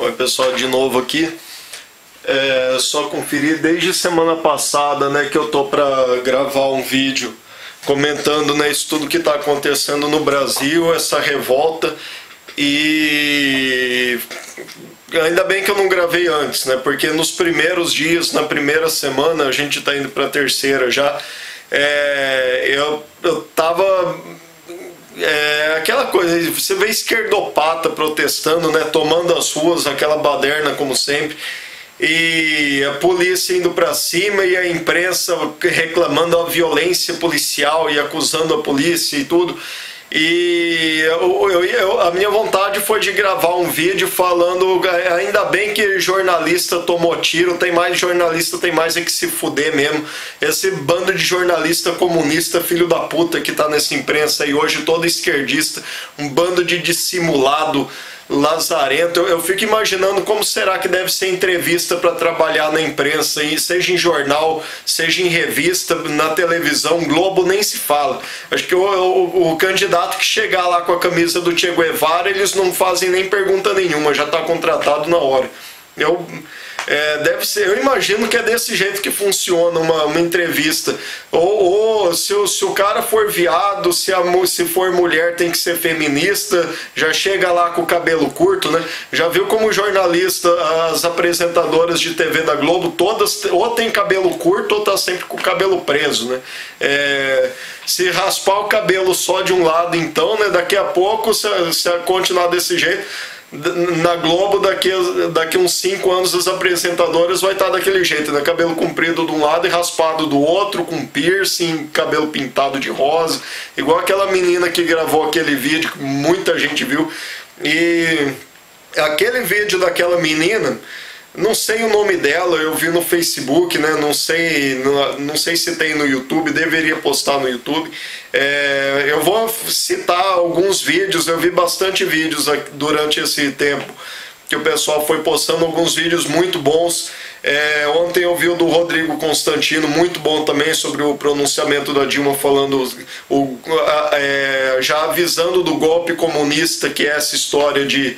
Oi pessoal, de novo aqui. Só conferir desde semana passada, né, que eu tô para gravar um vídeo comentando, né, isso tudo que está acontecendo no Brasil, essa revolta, e ainda bem que eu não gravei antes, né, porque nos primeiros dias, na primeira semana, a gente está indo para a terceira já, eu tava... aquela coisa, você vê esquerdopata protestando, né, tomando as ruas, aquela baderna como sempre, e a polícia indo pra cima e a imprensa reclamando a violência policial e acusando a polícia e tudo. E a minha vontade foi de gravar um vídeo falando, ainda bem que jornalista tomou tiro, tem mais jornalista, tem mais é que se fuder mesmo. Esse bando de jornalista comunista, filho da puta, que tá nessa imprensa aí hoje, todo esquerdista, um bando de dissimulado, lazarento. Eu fico imaginando como será que deve ser entrevista para trabalhar na imprensa, seja em jornal, seja em revista, na televisão. Globo nem se fala. Acho que o candidato que chegar lá com a camisa do Che Guevara, eles não fazem nem pergunta nenhuma, já está contratado na hora. Deve ser, eu imagino que é desse jeito que funciona uma entrevista. Ou se o cara for viado, se for mulher tem que ser feminista, já chega lá com o cabelo curto, né? Já viu como jornalista, as apresentadoras de TV da Globo, todas ou tem cabelo curto ou tá sempre com o cabelo preso, né? Se raspar o cabelo só de um lado, então, né? Daqui a pouco, se continuar desse jeito, na Globo, daqui uns 5 anos, os apresentadores vai estar daquele jeito, né? Cabelo comprido de um lado e raspado do outro, com piercing, cabelo pintado de rosa, igual aquela menina que gravou aquele vídeo que muita gente viu. E aquele vídeo daquela menina, não sei o nome dela, eu vi no Facebook, né? Não sei se tem no YouTube, deveria postar no YouTube. Eu vou citar alguns vídeos, eu vi bastante vídeos durante esse tempo que o pessoal foi postando alguns vídeos muito bons. Ontem eu vi o do Rodrigo Constantino, muito bom também, sobre o pronunciamento da Dilma, falando, já avisando do golpe comunista, que é essa história de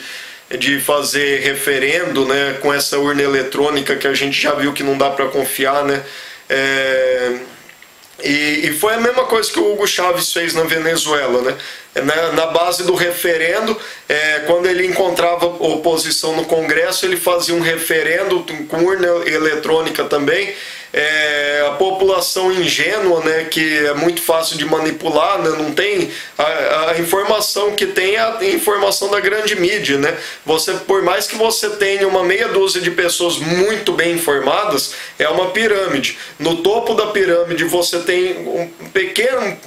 fazer referendo, né, com essa urna eletrônica que a gente já viu que não dá para confiar, né? E foi a mesma coisa que o Hugo Chávez fez na Venezuela, né? Na base do referendo, quando ele encontrava oposição no Congresso, ele fazia um referendo com urna eletrônica também. A população ingênua, né, que é muito fácil de manipular, né, não tem a informação que tem, a informação da grande mídia, né? Por mais que você tenha uma meia dúzia de pessoas muito bem informadas, é uma pirâmide. No topo da pirâmide você tem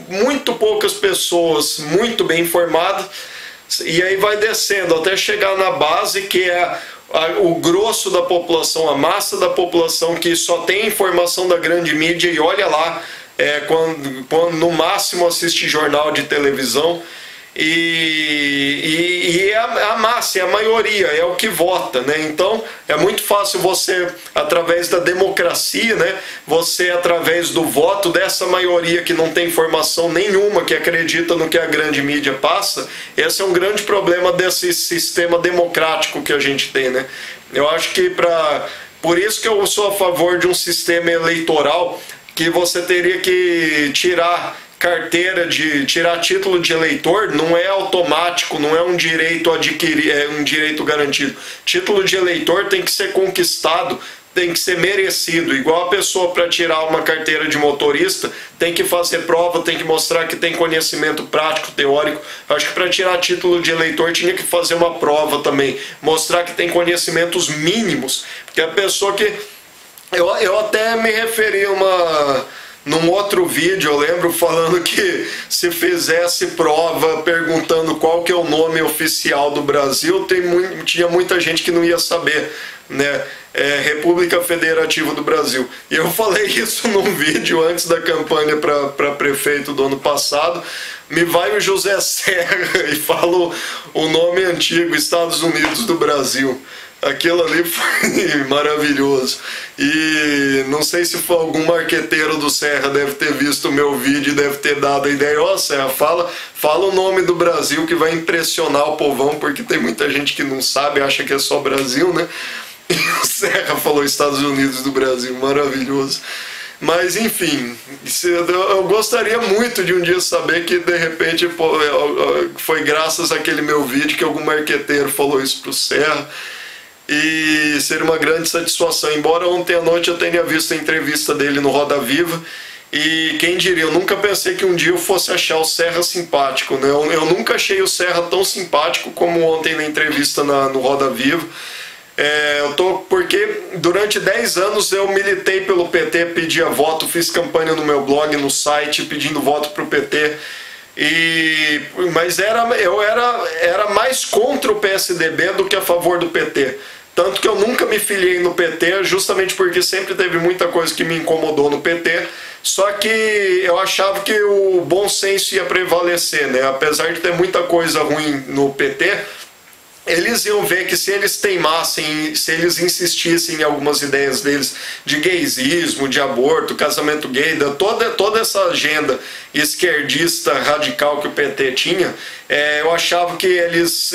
muito poucas pessoas muito bem informadas, e aí vai descendo até chegar na base, que é o grosso da população, a massa da população que só tem informação da grande mídia, e olha lá, quando no máximo assiste jornal de televisão, e é a massa, é a maioria, é o que vota, né? Então é muito fácil você, através da democracia, né, você, através do voto dessa maioria que não tem informação nenhuma, que acredita no que a grande mídia passa. Esse é um grande problema desse sistema democrático que a gente tem, né? Eu acho que por isso que eu sou a favor de um sistema eleitoral que você teria que tirar tirar título de eleitor. Não é automático, não é um direito adquirido, é um direito garantido. Título de eleitor tem que ser conquistado, tem que ser merecido. Igual a pessoa, para tirar uma carteira de motorista, tem que fazer prova, tem que mostrar que tem conhecimento prático, teórico. Acho que para tirar título de eleitor tinha que fazer uma prova também, mostrar que tem conhecimentos mínimos, porque a pessoa que... Eu até me referi num outro vídeo, eu lembro, falando que se fizesse prova perguntando qual que é o nome oficial do Brasil, tinha muita gente que não ia saber, né? República Federativa do Brasil. E eu falei isso num vídeo antes da campanha para prefeito do ano passado. Me vai o José Serra e fala o nome antigo, Estados Unidos do Brasil. Aquilo ali foi maravilhoso. E não sei se foi algum marqueteiro do Serra deve ter visto o meu vídeo e deve ter dado a ideia, ó, Serra, fala o nome do Brasil que vai impressionar o povão, porque tem muita gente que não sabe, acha que é só Brasil, né? E o Serra falou Estados Unidos do Brasil, maravilhoso. Mas enfim, eu gostaria muito de um dia saber que de repente foi graças àquele meu vídeo que algum marqueteiro falou isso pro Serra. E seria uma grande satisfação. Embora ontem à noite eu tenha visto a entrevista dele no Roda Viva, e quem diria, eu nunca pensei que um dia eu fosse achar o Serra simpático, né? Eu nunca achei o Serra tão simpático como ontem na entrevista no Roda Viva. Porque durante 10 anos eu militei pelo PT, pedia voto, fiz campanha no meu blog, no site, pedindo voto pro PT. Mas eu era mais contra o PSDB do que a favor do PT. Tanto que eu nunca me filiei no PT, justamente porque sempre teve muita coisa que me incomodou no PT. Só que eu achava que o bom senso ia prevalecer, né? Apesar de ter muita coisa ruim no PT, eles iam ver que se eles teimassem, se eles insistissem em algumas ideias deles de gaysismo, de aborto, casamento gay, toda essa agenda esquerdista radical que o PT tinha, eu achava que eles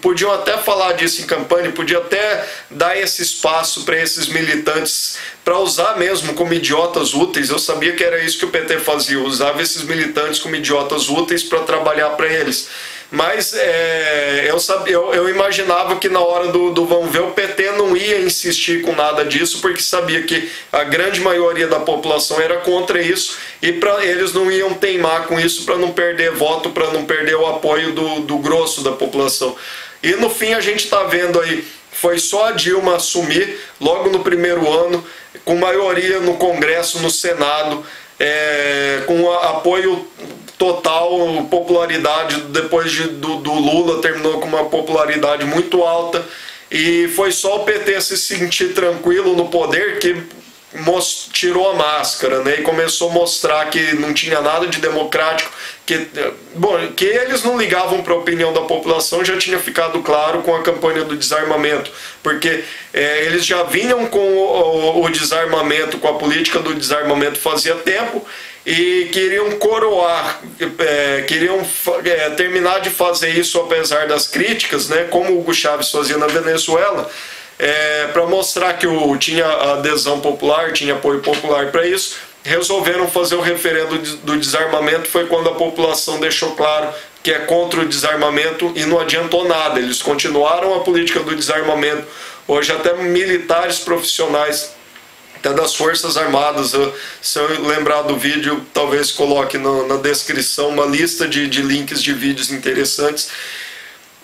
podiam até falar disso em campanha, podiam até dar esse espaço para esses militantes, para usar mesmo como idiotas úteis. Eu sabia que era isso que o PT fazia, usava esses militantes como idiotas úteis para trabalhar para eles. Mas eu imaginava que na hora do vamos ver, o PT não ia insistir com nada disso, porque sabia que a grande maioria da população era contra isso, e eles não iam teimar com isso para não perder voto, para não perder o apoio do grosso da população. E no fim a gente está vendo aí, foi só a Dilma assumir logo no primeiro ano, com maioria no Congresso, no Senado, com apoio total, popularidade, depois do Lula terminou com uma popularidade muito alta, e foi só o PT se sentir tranquilo no poder que tirou a máscara, né, e começou a mostrar que não tinha nada de democrático, que eles não ligavam para a opinião da população. Já tinha ficado claro com a campanha do desarmamento, porque eles já vinham com o desarmamento, com a política do desarmamento fazia tempo, e queriam coroar, queriam terminar de fazer isso apesar das críticas, né, como o Hugo Chávez fazia na Venezuela, para mostrar que tinha adesão popular, tinha apoio popular para isso. Resolveram fazer o referendo do desarmamento. Foi quando a população deixou claro que é contra o desarmamento, e não adiantou nada, eles continuaram a política do desarmamento. Hoje até militares profissionais, até das Forças Armadas, se eu lembrar do vídeo, talvez coloque na descrição uma lista de links de vídeos interessantes.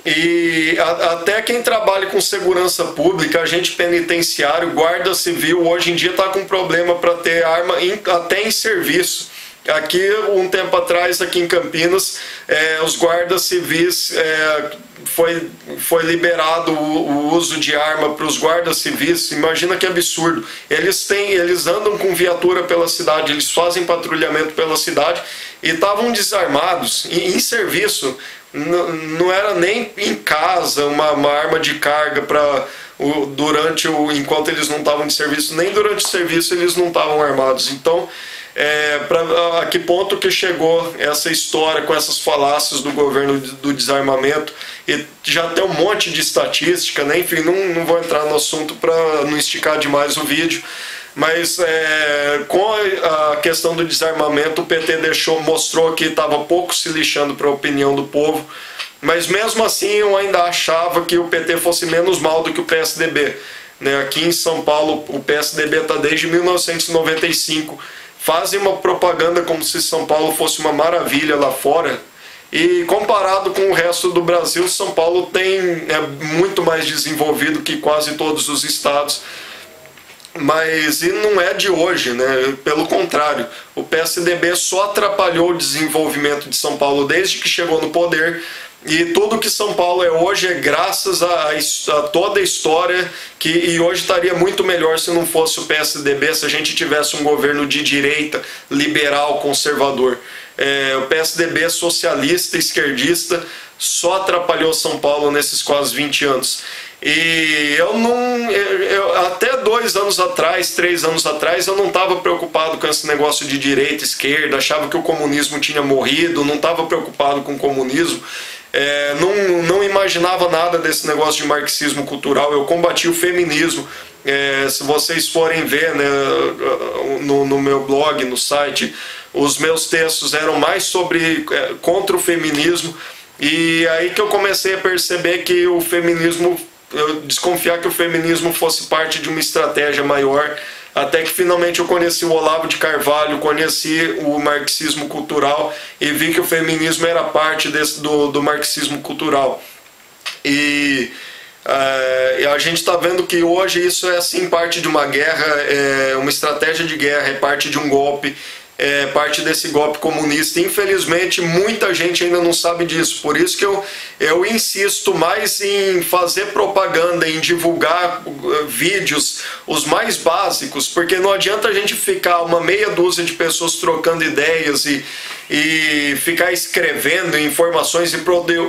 E até quem trabalha com segurança pública, agente penitenciário, guarda civil, hoje em dia está com problema para ter arma até em serviço. Aqui, um tempo atrás, aqui em Campinas, os guardas civis, foi liberado o uso de arma para os guardas civis. Imagina que absurdo. Eles andam com viatura pela cidade, eles fazem patrulhamento pela cidade, e estavam desarmados, em serviço. Não era nem em casa uma arma de carga enquanto eles não estavam de serviço, nem durante o serviço eles não estavam armados. Então, a que ponto que chegou essa história com essas falácias do governo do desarmamento? E já tem um monte de estatística, né? Enfim, não vou entrar no assunto para não esticar demais o vídeo. Mas com a questão do desarmamento, o PT mostrou que estava pouco se lixando para a opinião do povo. Mas mesmo assim eu ainda achava que o PT fosse menos mal do que o PSDB, né? Aqui em São Paulo o PSDB está desde 1995. Fazem uma propaganda como se São Paulo fosse uma maravilha lá fora. E comparado com o resto do Brasil, São Paulo é muito mais desenvolvido que quase todos os estados. Mas não é de hoje, né? Pelo contrário, o PSDB só atrapalhou o desenvolvimento de São Paulo desde que chegou no poder, e tudo que São Paulo é hoje é graças a toda a história, e hoje estaria muito melhor se não fosse o PSDB, se a gente tivesse um governo de direita, liberal, conservador. O PSDB socialista, esquerdista, só atrapalhou São Paulo nesses quase 20 anos. E eu não, até 2 anos atrás, 3 anos atrás, eu não estava preocupado com esse negócio de direita, esquerda, achava que o comunismo tinha morrido, não estava preocupado com o comunismo, não imaginava nada desse negócio de marxismo cultural. Eu combati o feminismo. Se vocês forem ver, né, no meu blog, no site, os meus textos eram mais sobre contra o feminismo, e aí que eu comecei a perceber que o feminismo, eu desconfiar que o feminismo fosse parte de uma estratégia maior, até que finalmente eu conheci o Olavo de Carvalho, conheci o marxismo cultural e vi que o feminismo era parte do marxismo cultural. E a gente está vendo que hoje isso é sim parte de uma guerra, uma estratégia de guerra, é parte de um golpe, é parte desse golpe comunista. Infelizmente muita gente ainda não sabe disso, por isso que eu insisto mais em fazer propaganda, em divulgar vídeos, os mais básicos, porque não adianta a gente ficar uma meia dúzia de pessoas trocando ideias e ficar escrevendo informações e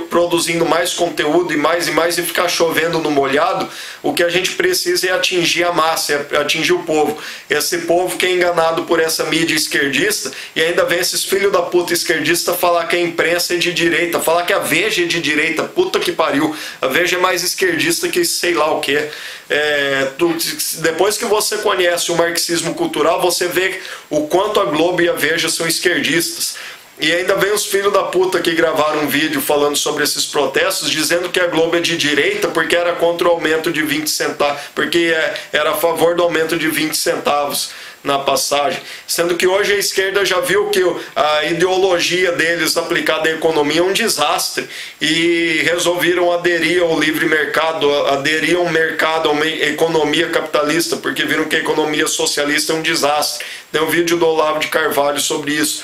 produzindo mais conteúdo e mais e ficar chovendo no molhado. O que a gente precisa é atingir a massa, é atingir o povo. Esse povo que é enganado por essa mídia esquerdista, e ainda vem esses filhos da puta esquerdista falar que a imprensa é de direita, falar que a Veja é de direita. Puta que pariu, a Veja é mais esquerdista que sei lá o que. Depois que você conhece o marxismo cultural, você vê o quanto a Globo e a Veja são esquerdistas. E ainda vem os filhos da puta que gravaram um vídeo falando sobre esses protestos, dizendo que a Globo é de direita porque era contra o aumento de 20 centavos, porque era a favor do aumento de 20 centavos na passagem, sendo que hoje a esquerda já viu que a ideologia deles aplicada à economia é um desastre e resolveram aderir ao livre mercado, aderir ao mercado, a uma economia capitalista, porque viram que a economia socialista é um desastre. Tem um vídeo do Olavo de Carvalho sobre isso.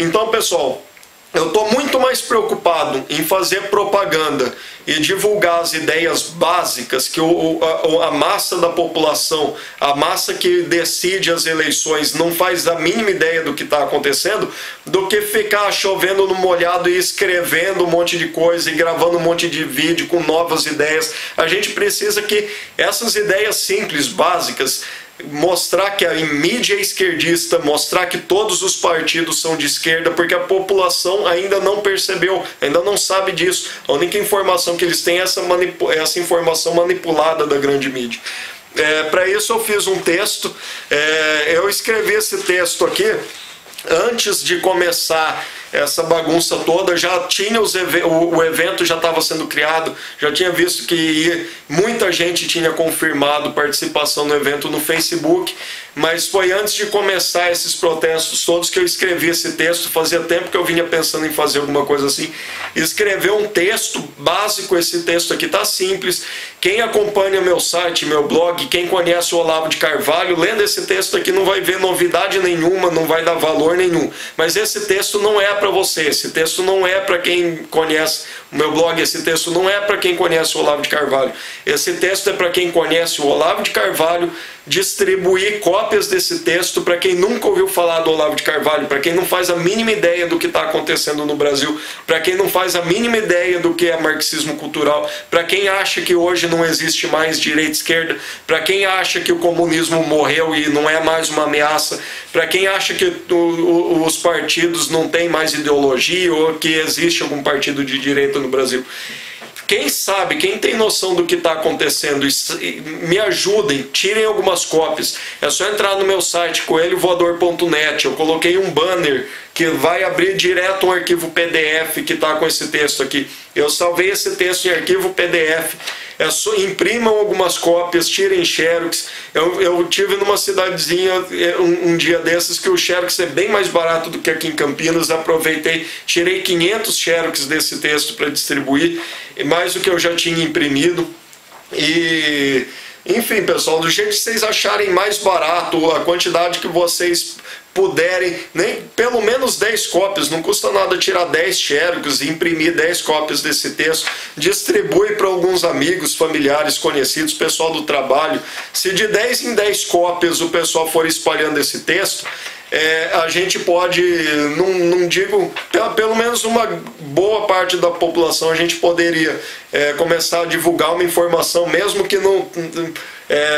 Então, pessoal, eu estou muito mais preocupado em fazer propaganda e divulgar as ideias básicas que a massa da população, a massa que decide as eleições, não faz a mínima ideia do que está acontecendo, do que ficar chovendo no molhado e escrevendo um monte de coisa e gravando um monte de vídeo com novas ideias. A gente precisa que essas ideias simples, básicas, mostrar que a mídia é esquerdista, mostrar que todos os partidos são de esquerda, porque a população ainda não percebeu, ainda não sabe disso. A única informação que eles têm é essa informação manipulada da grande mídia. Para isso eu fiz um texto, eu escrevi esse texto aqui antes de começar essa bagunça toda. Já tinha o evento já estava sendo criado, já tinha visto que muita gente tinha confirmado participação no evento no Facebook, mas foi antes de começar esses protestos todos que eu escrevi esse texto. Fazia tempo que eu vinha pensando em fazer alguma coisa assim, escrever um texto básico. Esse texto aqui tá simples, quem acompanha meu site, meu blog, quem conhece o Olavo de Carvalho, lendo esse texto aqui não vai ver novidade nenhuma, não vai dar valor nenhum, mas esse texto não é para você, esse texto não é para quem conhece o meu blog, esse texto não é para quem conhece o Olavo de Carvalho, esse texto é para quem conhece o Olavo de Carvalho, distribuir cópias desse texto para quem nunca ouviu falar do Olavo de Carvalho, para quem não faz a mínima ideia do que está acontecendo no Brasil, para quem não faz a mínima ideia do que é marxismo cultural, para quem acha que hoje não existe mais direita e esquerda, para quem acha que o comunismo morreu e não é mais uma ameaça, para quem acha que os partidos não têm mais ideologia ou que existe algum partido de direita no Brasil. Quem sabe, quem tem noção do que está acontecendo, me ajudem, tirem algumas cópias. É só entrar no meu site, coelhovoador.net. Eu coloquei um banner que vai abrir direto um arquivo PDF que está com esse texto aqui. Eu salvei esse texto em arquivo PDF. Imprimam algumas cópias, tirem xerox. Eu tive numa cidadezinha um dia desses que o xerox é bem mais barato do que aqui em Campinas. Aproveitei, tirei 500 xerox desse texto para distribuir, mais do que eu já tinha imprimido. E enfim, pessoal, do jeito que vocês acharem mais barato, a quantidade que vocês puderem, nem pelo menos 10 cópias, não custa nada tirar 10 xerox e imprimir 10 cópias desse texto, distribui para alguns amigos, familiares, conhecidos, pessoal do trabalho. Se de 10 em 10 cópias o pessoal for espalhando esse texto, a gente pode, não digo, pelo menos uma boa parte da população, a gente poderia começar a divulgar uma informação, mesmo que não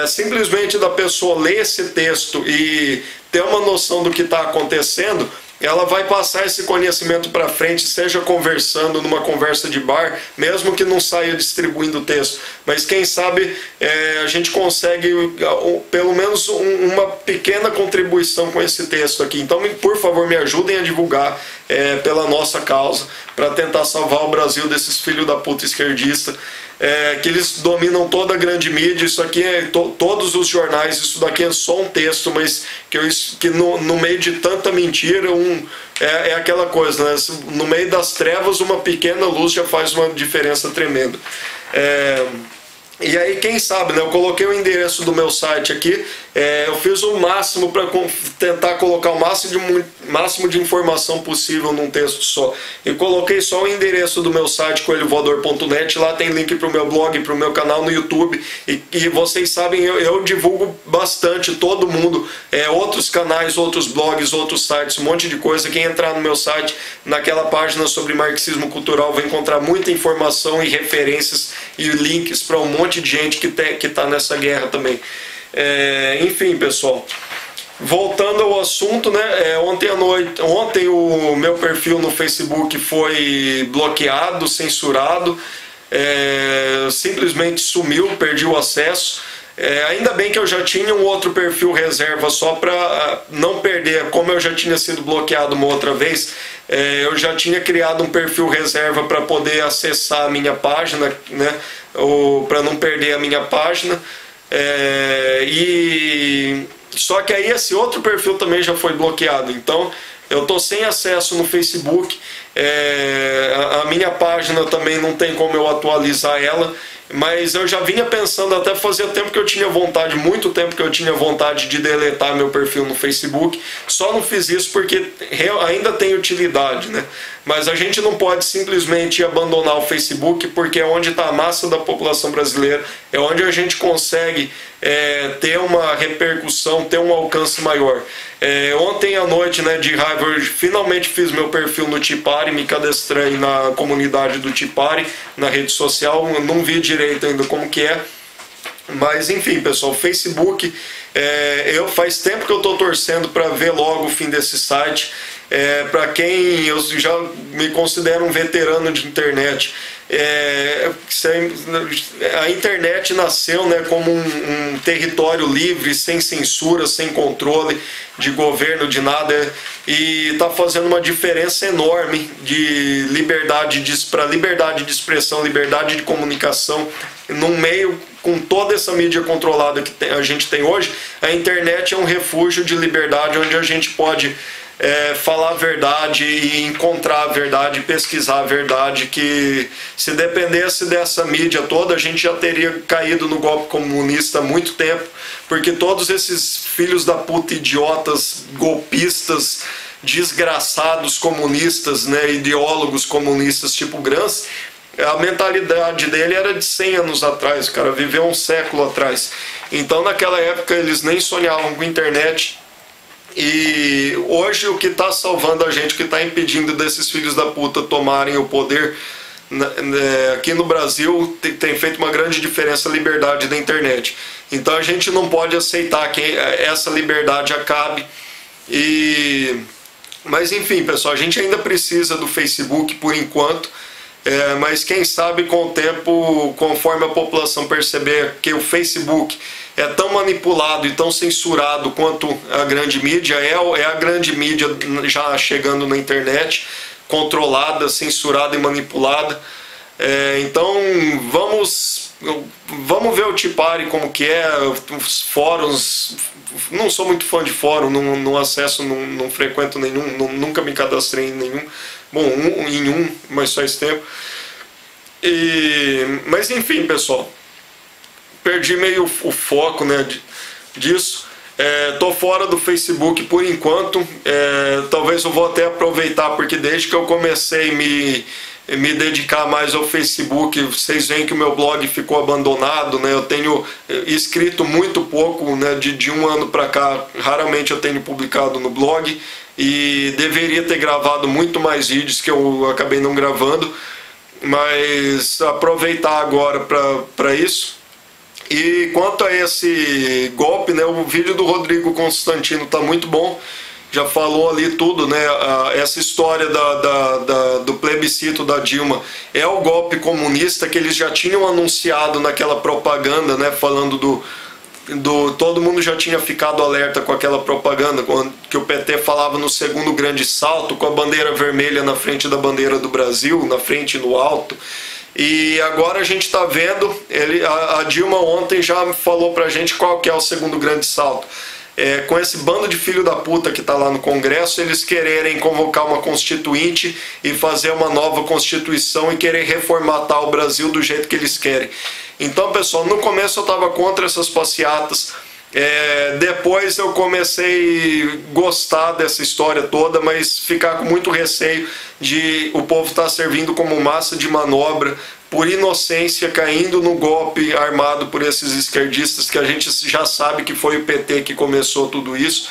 simplesmente da pessoa ler esse texto e ter uma noção do que está acontecendo, ela vai passar esse conhecimento para frente, seja conversando numa conversa de bar, mesmo que não saia distribuindo o texto. Mas quem sabe a gente consegue pelo menos uma pequena contribuição com esse texto aqui. Então, por favor, me ajudem a divulgar pela nossa causa, para tentar salvar o Brasil desses filhos da puta esquerdistas. Que eles dominam toda a grande mídia. Isso aqui todos os jornais, isso daqui é só um texto, mas que no meio de tanta mentira, é aquela coisa, né? No meio das trevas, uma pequena luz já faz uma diferença tremenda. E aí, quem sabe, né? Eu coloquei o endereço do meu site aqui, eu fiz o máximo para tentar colocar o máximo de informação possível num texto só. Eu coloquei só o endereço do meu site, coelhovoador.net, lá tem link para o meu blog, para o meu canal no YouTube, e vocês sabem, eu divulgo bastante, todo mundo, outros canais, outros blogs, outros sites, um monte de coisa. Quem entrar no meu site, naquela página sobre marxismo cultural, vai encontrar muita informação e referências e links para um monte de gente que está nessa guerra também. Enfim, pessoal, voltando ao assunto, né? Ontem o meu perfil no Facebook foi bloqueado, censurado, simplesmente sumiu, perdi o acesso. Ainda bem que eu já tinha um outro perfil reserva, só para não perder. Como eu já tinha sido bloqueado uma outra vez, eu já tinha criado um perfil reserva para poder acessar a minha página, né? Para não perder a minha página. Só que aí esse outro perfil também já foi bloqueado. Então eu estou sem acesso no Facebook. A minha página também não tem como eu atualizar ela. Mas eu já vinha pensando, até fazia tempo que eu tinha vontade, muito tempo que eu tinha vontade de deletar meu perfil no Facebook. Só não fiz isso porque ainda tem utilidade, né? Mas a gente não pode simplesmente abandonar o Facebook, porque é onde está a massa da população brasileira, é onde a gente consegue ter uma repercussão, ter um alcance maior. Ontem à noite, né, de raiva, eu finalmente fiz meu perfil no Tipari, me cadastrei na comunidade do Tipari, na rede social. Não vi direito ainda como que é, mas enfim, pessoal, Facebook, faz tempo que eu estou torcendo para ver logo o fim desse site. Para quem eu já me considero um veterano de internet, a internet nasceu, né, como um território livre, sem censura, sem controle de governo, de nada, e está fazendo uma diferença enorme de para liberdade de expressão, liberdade de comunicação, num meio com toda essa mídia controlada que a gente tem hoje. A internet é um refúgio de liberdade, onde a gente pode falar a verdade e encontrar a verdade, pesquisar a verdade, que se dependesse dessa mídia toda, a gente já teria caído no golpe comunista há muito tempo, porque todos esses filhos da puta idiotas, golpistas, desgraçados comunistas, né, ideólogos comunistas tipo Gramsci, a mentalidade dele era de 100 anos atrás, o cara viveu um século atrás. Então naquela época eles nem sonhavam com internet. E hoje o que está salvando a gente, o que está impedindo desses filhos da puta tomarem o poder aqui no Brasil, tem feito uma grande diferença a liberdade da internet. Então a gente não pode aceitar que essa liberdade acabe. Mas enfim, pessoal, a gente ainda precisa do Facebook por enquanto. Mas quem sabe com o tempo, conforme a população perceber que o Facebook é tão manipulado e tão censurado quanto a grande mídia, é a grande mídia já chegando na internet, controlada, censurada e manipulada. Então vamos ver o Tipari como que é, os fóruns. Não sou muito fã de fórum, não acesso, não frequento nenhum, nunca me cadastrei em nenhum. Bom, mas faz tempo. Mas enfim, pessoal, perdi meio o foco, né, disso. Tô fora do Facebook por enquanto. Talvez eu vou até aproveitar, porque desde que eu comecei me dedicar mais ao Facebook, vocês veem que o meu blog ficou abandonado, né? Eu tenho escrito muito pouco, né? De um ano para cá, raramente eu tenho publicado no blog, e deveria ter gravado muito mais vídeos que eu acabei não gravando, mas aproveitar agora para isso. E quanto a esse golpe, né? O vídeo do Rodrigo Constantino tá muito bom. Já falou ali tudo, né? Essa história do plebiscito da Dilma é o golpe comunista que eles já tinham anunciado naquela propaganda, né? Falando todo mundo já tinha ficado alerta com aquela propaganda, que o PT falava no segundo grande salto, com a bandeira vermelha na frente da bandeira do Brasil, na frente e no alto. E agora a gente está vendo, a Dilma ontem já falou pra gente qual que é o segundo grande salto. Com esse bando de filho da puta que está lá no Congresso, eles quererem convocar uma constituinte e fazer uma nova constituição e querer reformatar o Brasil do jeito que eles querem. Então, pessoal, no começo eu estava contra essas passeatas, depois eu comecei a gostar dessa história toda, mas ficar com muito receio de o povo estar servindo como massa de manobra, por inocência, caindo no golpe armado por esses esquerdistas, que a gente já sabe que foi o PT que começou tudo isso.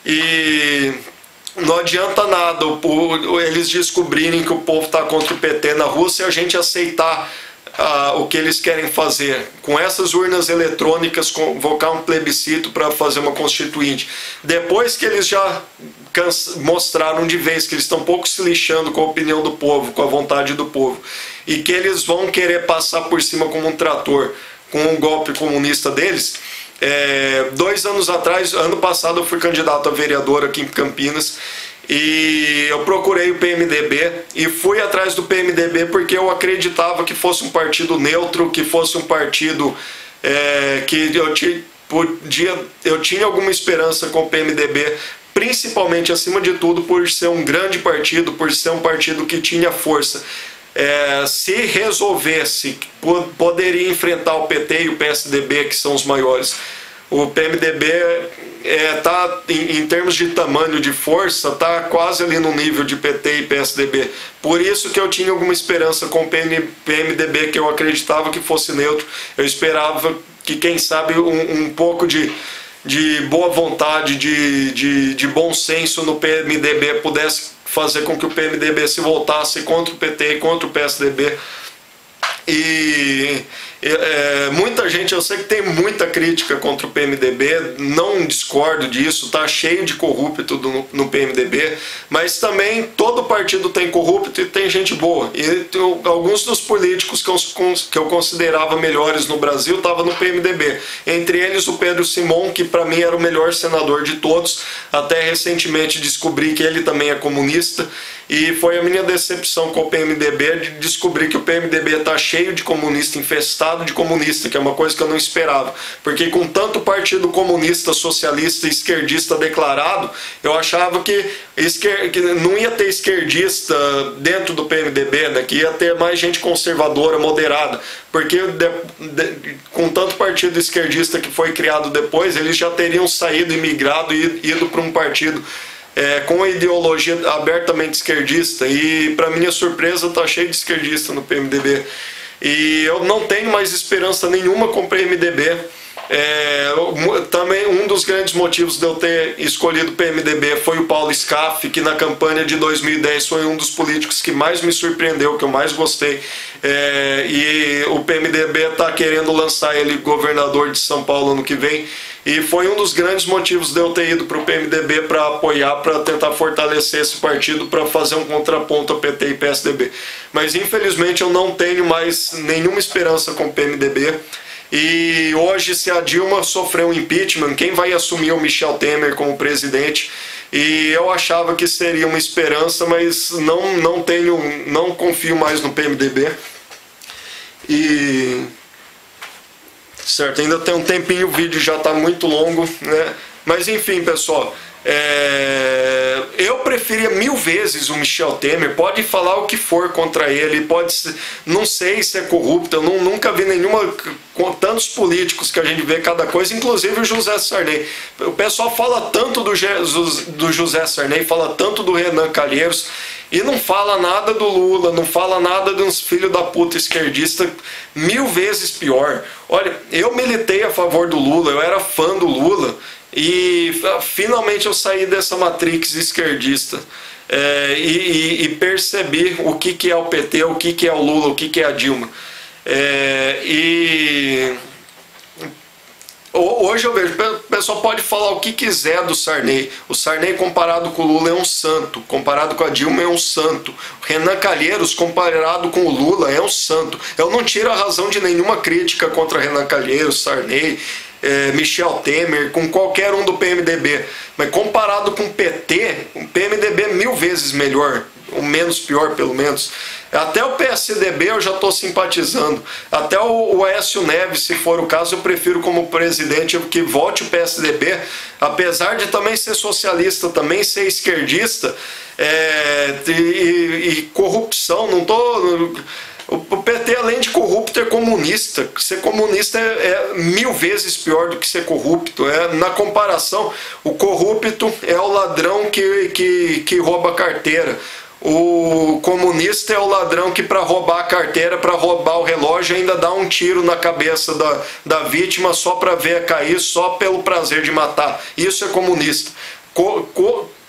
E não adianta nada eles descobrirem que o povo está contra o PT na Rússia e a gente aceitar o que eles querem fazer. Com essas urnas eletrônicas, convocar um plebiscito para fazer uma constituinte. Depois que eles já mostraram de vez que eles estão um pouco se lixando com a opinião do povo, com a vontade do povo, e que eles vão querer passar por cima como um trator com um golpe comunista deles. 2 anos atrás, ano passado, eu fui candidato a vereador aqui em Campinas, e eu procurei o PMDB e fui atrás do PMDB porque eu acreditava que fosse um partido neutro, que fosse um partido que eu tinha alguma esperança com o PMDB, principalmente, acima de tudo, por ser um grande partido, por ser um partido que tinha força. Se resolvesse, poderia enfrentar o PT e o PSDB, que são os maiores. O PMDB tá, em termos de tamanho, de força, tá quase ali no nível de PT e PSDB. Por isso que eu tinha alguma esperança com o PMDB, que eu acreditava que fosse neutro. Eu esperava que, quem sabe, um pouco de boa vontade, de bom senso no PMDB pudesse fazer com que o PMDB se voltasse contra o PT e contra o PSDB. E muita gente, eu sei que tem muita crítica contra o PMDB, não discordo disso, tá cheio de corrupto no PMDB, mas também todo partido tem corrupto e tem gente boa. E alguns dos políticos que eu considerava melhores no Brasil estavam no PMDB, entre eles o Pedro Simon, que para mim era o melhor senador de todos. Até recentemente descobri que ele também é comunista, e foi a minha decepção com o PMDB de descobrir que o PMDB está cheio de comunista, infestado de comunista, que é uma coisa que eu não esperava, porque com tanto partido comunista, socialista e esquerdista declarado, eu achava que não ia ter esquerdista dentro do PMDB, né? Que ia ter mais gente conservadora, moderada, porque com tanto partido esquerdista que foi criado depois, eles já teriam saído e migrado e ido para um partido com a ideologia abertamente esquerdista, e para minha surpresa tá cheio de esquerdista no PMDB, e eu não tenho mais esperança nenhuma com o PMDB. Também um dos grandes motivos de eu ter escolhido o PMDB foi o Paulo Scaff, que na campanha de 2010 foi um dos políticos que mais me surpreendeu, que eu mais gostei, e o PMDB está querendo lançar ele governador de São Paulo ano que vem, e foi um dos grandes motivos de eu ter ido para o PMDB, para apoiar, para tentar fortalecer esse partido, para fazer um contraponto a PT e PSDB. Mas infelizmente eu não tenho mais nenhuma esperança com o PMDB. E hoje, se a Dilma sofrer um impeachment, quem vai assumir é o Michel Temer como presidente. E eu achava que seria uma esperança, mas não confio mais no PMDB. E certo, ainda tem um tempinho, o vídeo já está muito longo, né? Mas enfim, pessoal, Eu preferia 1000 vezes o Michel Temer. Pode falar o que for contra ele, pode ser, não sei se é corrupto, eu nunca vi nenhuma, com tantos políticos que a gente vê cada coisa, inclusive o José Sarney. O pessoal fala tanto do José Sarney, fala tanto do Renan Calheiros, e não fala nada do Lula, não fala nada de uns filhos da puta esquerdista 1000 vezes pior. Olha, eu militei a favor do Lula, eu era fã do Lula, e finalmente eu saí dessa matrix esquerdista e percebi o que é o PT, o que é o Lula, o que é a Dilma. Hoje eu vejo, o pessoal pode falar o que quiser do Sarney. O Sarney comparado com o Lula é um santo, comparado com a Dilma é um santo. O Renan Calheiros comparado com o Lula é um santo. Eu não tiro a razão de nenhuma crítica contra Renan Calheiros, Sarney, Michel Temer, com qualquer um do PMDB. Mas comparado com o PT, o PMDB é 1000 vezes melhor, ou menos pior pelo menos. Até o PSDB eu já estou simpatizando. Até o Aécio Neves, se for o caso, eu prefiro como presidente que volte o PSDB, apesar de também ser socialista, também ser esquerdista, e corrupção. Não tô... O PT, além de corrupto, é comunista. Ser comunista é 1000 vezes pior do que ser corrupto. Na comparação, o corrupto é o ladrão que rouba carteira. O comunista é o ladrão que, para roubar a carteira, para roubar o relógio, ainda dá um tiro na cabeça da vítima só para ver cair, só pelo prazer de matar. Isso é comunista.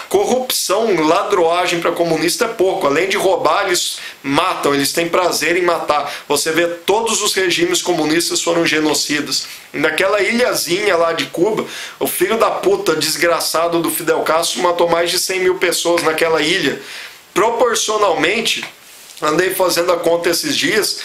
Corrupção, ladroagem para comunista é pouco. Além de roubar, eles matam, eles têm prazer em matar. Você vê, todos os regimes comunistas foram genocidas. Naquela ilhazinha lá de Cuba, o filho da puta desgraçado do Fidel Castro matou mais de 100 mil pessoas naquela ilha. Proporcionalmente, andei fazendo a conta esses dias,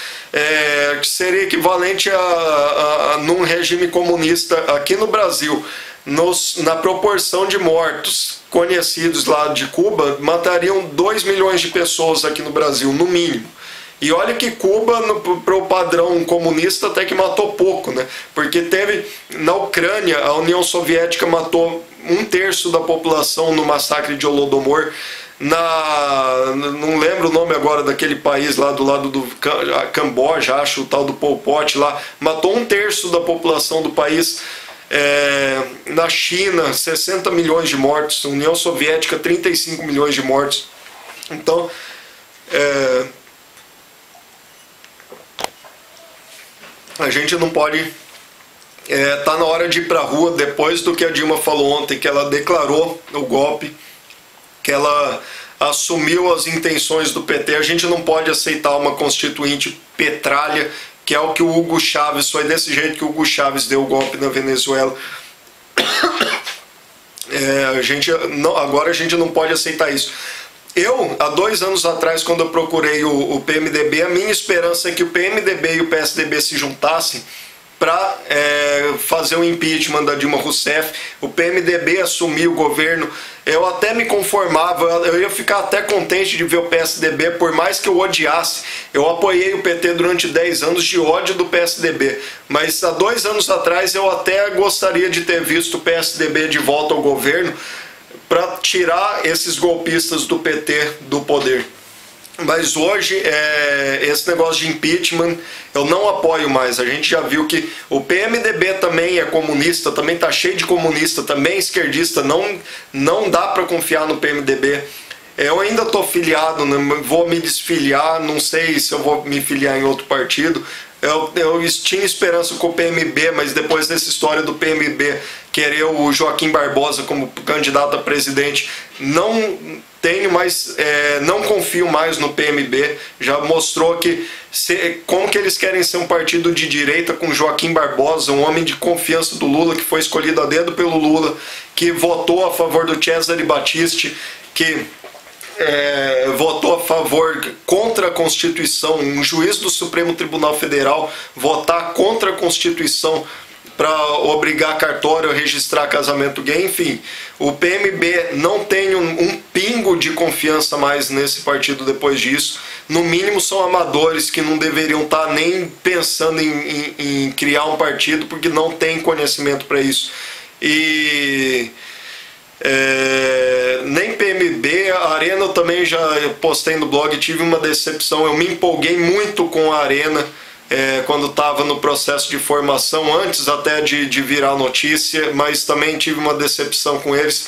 que seria equivalente a num regime comunista aqui no Brasil, na proporção de mortos conhecidos lá de Cuba, matariam 2 milhões de pessoas aqui no Brasil, no mínimo. E olha que Cuba, para o padrão comunista, até que matou pouco, né? Porque teve, na Ucrânia, a União Soviética matou 1/3 da população no massacre de Holodomor. Não lembro o nome agora daquele país lá do lado do Camboja, acho, o tal do Pol Pot lá, matou 1/3 da população do país. Na China, 60 milhões de mortos, União Soviética, 35 milhões de mortos. Então, a gente não pode... tá na hora de ir pra rua, depois do que a Dilma falou ontem, que ela declarou o golpe, que ela assumiu as intenções do PT. A gente não pode aceitar uma constituinte petralha, que é o que o Hugo Chávez, foi desse jeito que o Hugo Chávez deu o golpe na Venezuela. Agora a gente não pode aceitar isso. Eu, há 2 anos atrás, quando eu procurei o PMDB, a minha esperança é que o PMDB e o PSDB se juntassem para fazer o impeachment da Dilma Rousseff, o PMDB assumir o governo. Eu até me conformava, eu ia ficar até contente de ver o PSDB, por mais que eu odiasse. Eu apoiei o PT durante 10 anos de ódio do PSDB, mas há 2 anos atrás eu até gostaria de ter visto o PSDB de volta ao governo para tirar esses golpistas do PT do poder. Mas hoje, esse negócio de impeachment, eu não apoio mais. A gente já viu que o PMDB também é comunista, também está cheio de comunista, também é esquerdista, não dá para confiar no PMDB. Eu ainda estou filiado, né? Vou me desfiliar, não sei se eu vou me filiar em outro partido. Eu tinha esperança com o PMB, mas depois dessa história do PMB querer o Joaquim Barbosa como candidato a presidente, não tenho mais, não confio mais no PMB. Já mostrou como que eles querem ser um partido de direita com Joaquim Barbosa, um homem de confiança do Lula, que foi escolhido a dedo pelo Lula, que votou a favor do Cesare Battisti, que votou a favor contra a Constituição, um juiz do Supremo Tribunal Federal votar contra a Constituição para obrigar cartório a registrar casamento gay. Enfim, o PMB não tem um pingo de confiança mais nesse partido depois disso. No mínimo são amadores que não deveriam estar nem pensando em criar um partido, porque não tem conhecimento para isso. nem PMB, a Arena eu também já postei no blog, tive uma decepção, eu me empolguei muito com a Arena quando estava no processo de formação, antes até de virar notícia, mas também tive uma decepção com eles.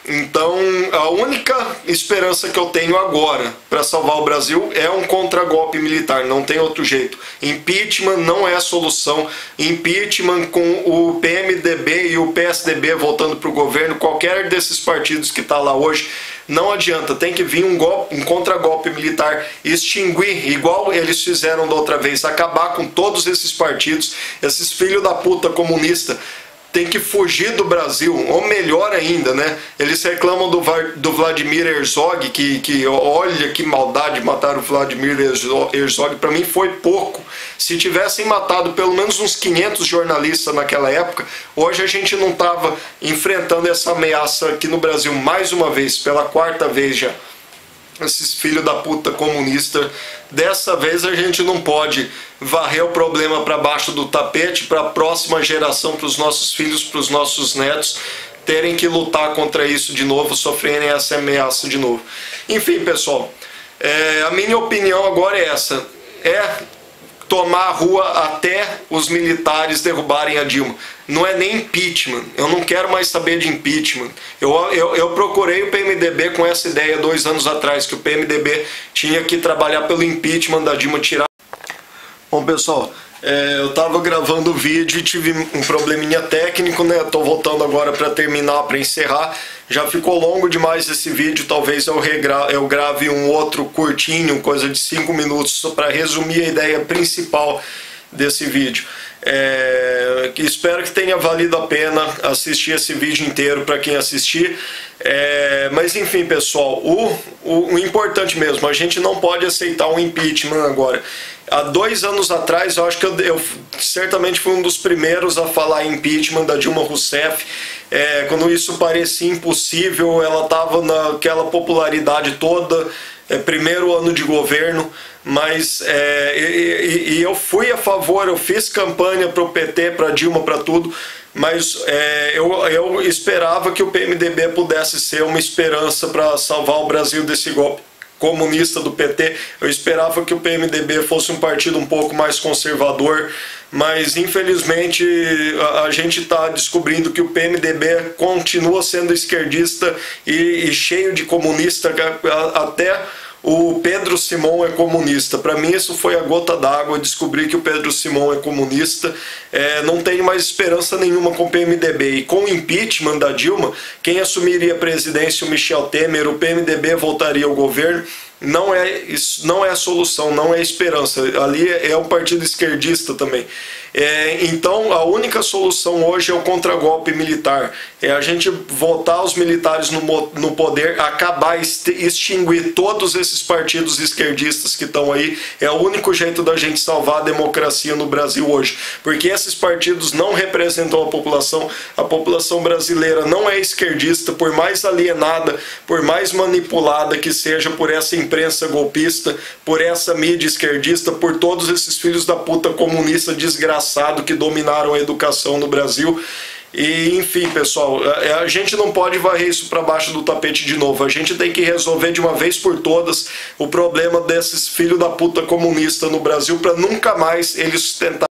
Então a única esperança que eu tenho agora para salvar o Brasil é um contragolpe militar, não tem outro jeito. Impeachment não é a solução. Impeachment com o PMDB e o PSDB voltando para o governo, qualquer desses partidos que está lá hoje, não adianta, tem que vir um contragolpe militar, extinguir, igual eles fizeram da outra vez, acabar com todos esses partidos, esses filhos da puta comunista. Tem que fugir do Brasil, ou melhor ainda, né? Eles reclamam do Vladimir Herzog, que olha que maldade matar o Vladimir Herzog, para mim foi pouco. Se tivessem matado pelo menos uns 500 jornalistas naquela época, hoje a gente não estava enfrentando essa ameaça aqui no Brasil mais uma vez, pela quarta vez já. Esses filhos da puta comunista, dessa vez a gente não pode varrer o problema para baixo do tapete para a próxima geração, para os nossos filhos, para os nossos netos terem que lutar contra isso de novo, sofrerem essa ameaça de novo. Enfim, pessoal, a minha opinião agora é essa, tomar a rua até os militares derrubarem a Dilma. Não é nem impeachment, eu não quero mais saber de impeachment. Eu procurei o PMDB com essa ideia 2 anos atrás, que o PMDB tinha que trabalhar pelo impeachment da Dilma, tirar. Bom, pessoal, eu estava gravando o vídeo e tive um probleminha técnico, né? Estou voltando agora para terminar, para encerrar. Já ficou longo demais esse vídeo, talvez eu grave um outro curtinho, coisa de 5 minutos, para resumir a ideia principal desse vídeo. Espero que tenha valido a pena assistir esse vídeo inteiro para quem assistir. Mas enfim, pessoal, o importante mesmo, a gente não pode aceitar um impeachment agora. Há 2 anos atrás, eu acho que eu certamente fui um dos primeiros a falar em impeachment da Dilma Rousseff. Quando isso parecia impossível, ela estava naquela popularidade toda, primeiro ano de governo, mas eu fui a favor, eu fiz campanha para o PT, para Dilma, para tudo, mas eu esperava que o PMDB pudesse ser uma esperança para salvar o Brasil desse golpe comunista do PT. Eu esperava que o PMDB fosse um partido um pouco mais conservador, mas infelizmente a gente está descobrindo que o PMDB continua sendo esquerdista e cheio de comunista. Até o Pedro Simão é comunista. Para mim isso foi a gota d'água, descobrir que o Pedro Simão é comunista. Não tenho mais esperança nenhuma com o PMDB. E com o impeachment da Dilma, quem assumiria a presidência? O Michel Temer, o PMDB voltaria ao governo. Não é a solução, não é esperança. Ali é um partido esquerdista também. Então a única solução hoje é o contragolpe militar. A gente votar os militares no poder, acabar, extinguir todos esses partidos esquerdistas que estão aí. É o único jeito da gente salvar a democracia no Brasil hoje. Porque esses partidos não representam a população brasileira não é esquerdista, por mais alienada, por mais manipulada que seja por essa imprensa golpista, por essa mídia esquerdista, por todos esses filhos da puta comunista desgraçado que dominaram a educação no Brasil. E enfim, pessoal, a gente não pode varrer isso para baixo do tapete de novo. A gente tem que resolver de uma vez por todas o problema desses filhos da puta comunista no Brasil, para nunca mais eles tentarem